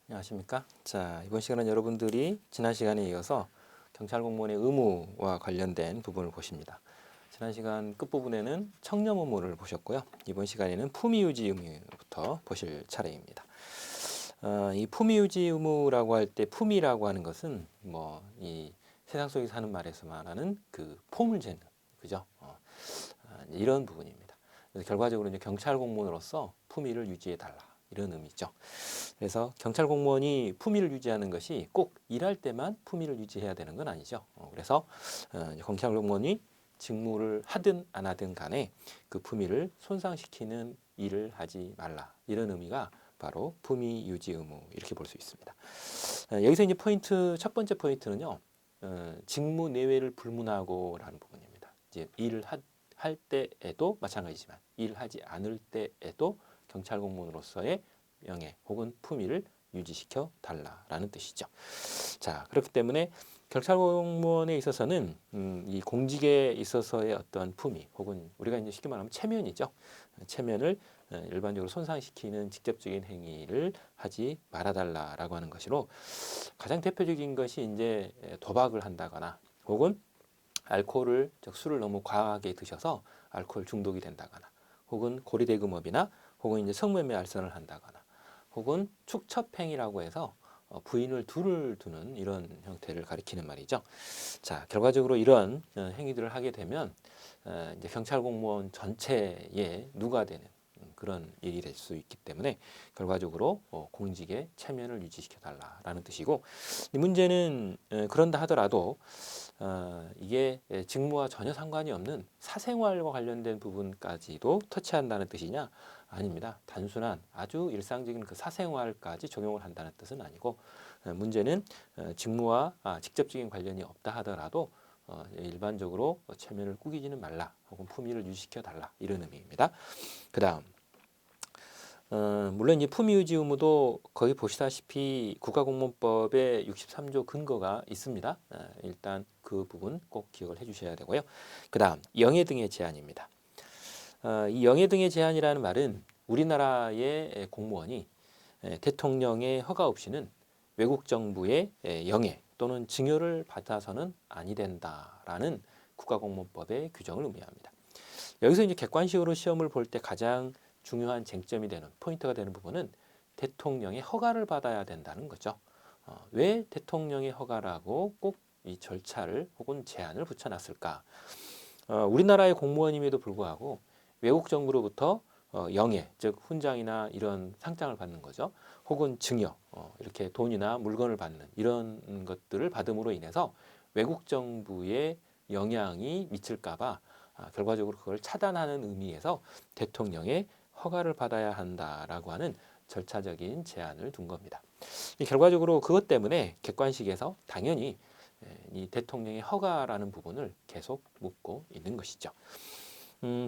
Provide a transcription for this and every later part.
안녕하십니까? 자, 이번 시간은 여러분들이 지난 시간에 이어서 경찰 공무원의 의무와 관련된 부분을 보십니다. 지난 시간 끝부분에는 청렴 의무를 보셨고요. 이번 시간에는 품위 유지 의무부터 보실 차례입니다. 이 품위 유지 의무라고 할 때 품위라고 하는 것은 이 세상 속에 사는 말에서 말하는 그 폼을 재는, 그죠? 이런 부분입니다. 그래서 결과적으로 이제 경찰 공무원으로서 품위를 유지해 달라, 이런 의미죠. 그래서 경찰 공무원이 품위를 유지하는 것이 꼭 일할 때만 품위를 유지해야 되는 건 아니죠. 그래서 경찰 공무원이 직무를 하든 안 하든 간에 그 품위를 손상시키는 일을 하지 말라, 이런 의미가 바로 품위 유지 의무, 이렇게 볼 수 있습니다. 여기서 이제 첫 번째 포인트는요, 직무 내외를 불문하고라는 부분입니다. 이제 할 때에도 마찬가지지만 일하지 않을 때에도 경찰 공무원으로서의 명예 혹은 품위를 유지시켜 달라라는 뜻이죠. 자, 그렇기 때문에 경찰 공무원에 있어서는 이 공직에 있어서의 어떤 품위 혹은 우리가 이제 쉽게 말하면 체면이죠. 체면을 일반적으로 손상시키는 직접적인 행위를 하지 말아달라라고 하는 것으로, 가장 대표적인 것이 이제 도박을 한다거나 혹은 알코올을, 즉 술을 너무 과하게 드셔서 알코올 중독이 된다거나, 혹은 고리대금업이나 혹은 이제 성매매 알선을 한다거나, 혹은 축첩행위라고 해서 부인을 둘을 두는 이런 형태를 가리키는 말이죠. 자, 결과적으로 이런 행위들을 하게 되면 이제 경찰 공무원 전체에 누가 되는 그런 일이 될 수 있기 때문에 결과적으로 공직의 체면을 유지시켜 달라라는 뜻이고, 이 문제는 그런다 하더라도 이게 직무와 전혀 상관이 없는 사생활과 관련된 부분까지도 터치한다는 뜻이냐? 아닙니다. 단순한 아주 일상적인 그 사생활까지 적용을 한다는 뜻은 아니고, 문제는 직무와 직접적인 관련이 없다 하더라도 일반적으로 체면을 꾸기지는 말라 혹은 품위를 유지시켜 달라, 이런 의미입니다. 그 다음, 물론 이 품위 유지 의무도 거기 보시다시피 국가공무원법에 63조 근거가 있습니다. 일단 그 부분 꼭 기억을 해주셔야 되고요. 그 다음, 영해 등의 제한입니다. 이 영해 등의 제한이라는 말은 우리나라의 공무원이 대통령의 허가 없이는 외국 정부의 영해 또는 증여를 받아서는 아니 된다라는 국가공무원법의 규정을 의미합니다. 여기서 이제 객관식으로 시험을 볼 때 가장 중요한 쟁점이 되는 포인트가 되는 부분은 대통령의 허가를 받아야 된다는 거죠. 왜 대통령의 허가라고 꼭 이 절차를 혹은 제한을 붙여놨을까? 우리나라의 공무원임에도 불구하고 외국 정부로부터 영예, 즉 훈장이나 이런 상장을 받는 거죠. 혹은 증여, 이렇게 돈이나 물건을 받는 이런 것들을 받음으로 인해서 외국 정부의 영향이 미칠까봐 결과적으로 그걸 차단하는 의미에서 대통령의 허가를 받아야 한다라고 하는 절차적인 제한을 둔 겁니다. 결과적으로 그것 때문에 객관식에서 당연히 이 대통령의 허가라는 부분을 계속 묻고 있는 것이죠.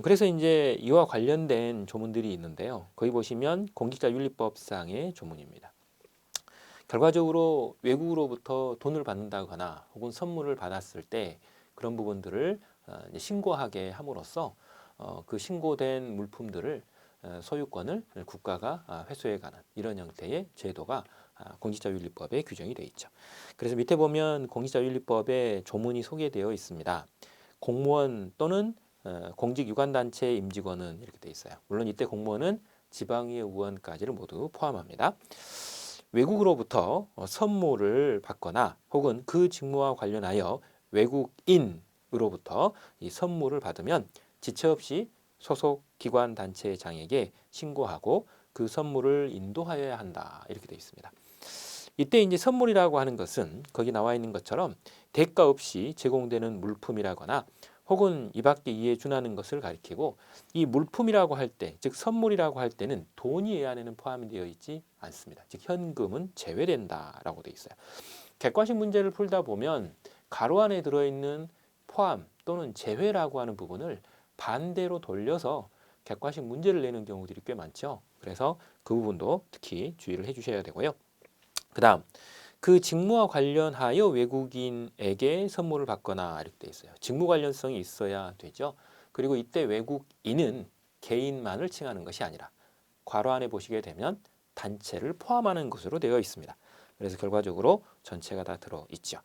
그래서 이제 이와 관련된 조문들이 있는데요. 거기 보시면 공직자윤리법상의 조문입니다. 결과적으로 외국으로부터 돈을 받는다거나 혹은 선물을 받았을 때 그런 부분들을 신고하게 함으로써 그 신고된 물품들을 소유권을 국가가 회수해가는 이런 형태의 제도가 공직자윤리법에 규정이 되어 있죠. 그래서 밑에 보면 공직자윤리법에 조문이 소개되어 있습니다. 공무원 또는 공직유관단체 임직원은 이렇게 되어 있어요. 물론 이때 공무원은 지방의회 의원까지를 모두 포함합니다. 외국으로부터 선물을 받거나 혹은 그 직무와 관련하여 외국인으로부터 이 선물을 받으면 지체 없이 소속 기관 단체장에게 신고하고 그 선물을 인도하여야 한다, 이렇게 되어 있습니다. 이때 이제 선물이라고 하는 것은 거기 나와 있는 것처럼 대가 없이 제공되는 물품이라거나 혹은 이 밖에 이에 준하는 것을 가리키고, 이 물품이라고 할 때, 즉 선물이라고 할 때는 돈이 이 안에는 포함이 되어 있지 않습니다. 즉 현금은 제외된다라고 되어 있어요. 객관식 문제를 풀다 보면 가로 안에 들어있는 포함 또는 제외라고 하는 부분을 반대로 돌려서 객관식 문제를 내는 경우들이 꽤 많죠. 그래서 그 부분도 특히 주의를 해주셔야 되고요. 그 다음, 그 직무와 관련하여 외국인에게 선물을 받거나 이렇게 돼 있어요. 직무 관련성이 있어야 되죠. 그리고 이때 외국인은 개인만을 칭하는 것이 아니라 괄호 안에 보시게 되면 단체를 포함하는 것으로 되어 있습니다. 그래서 결과적으로 전체가 다 들어있죠.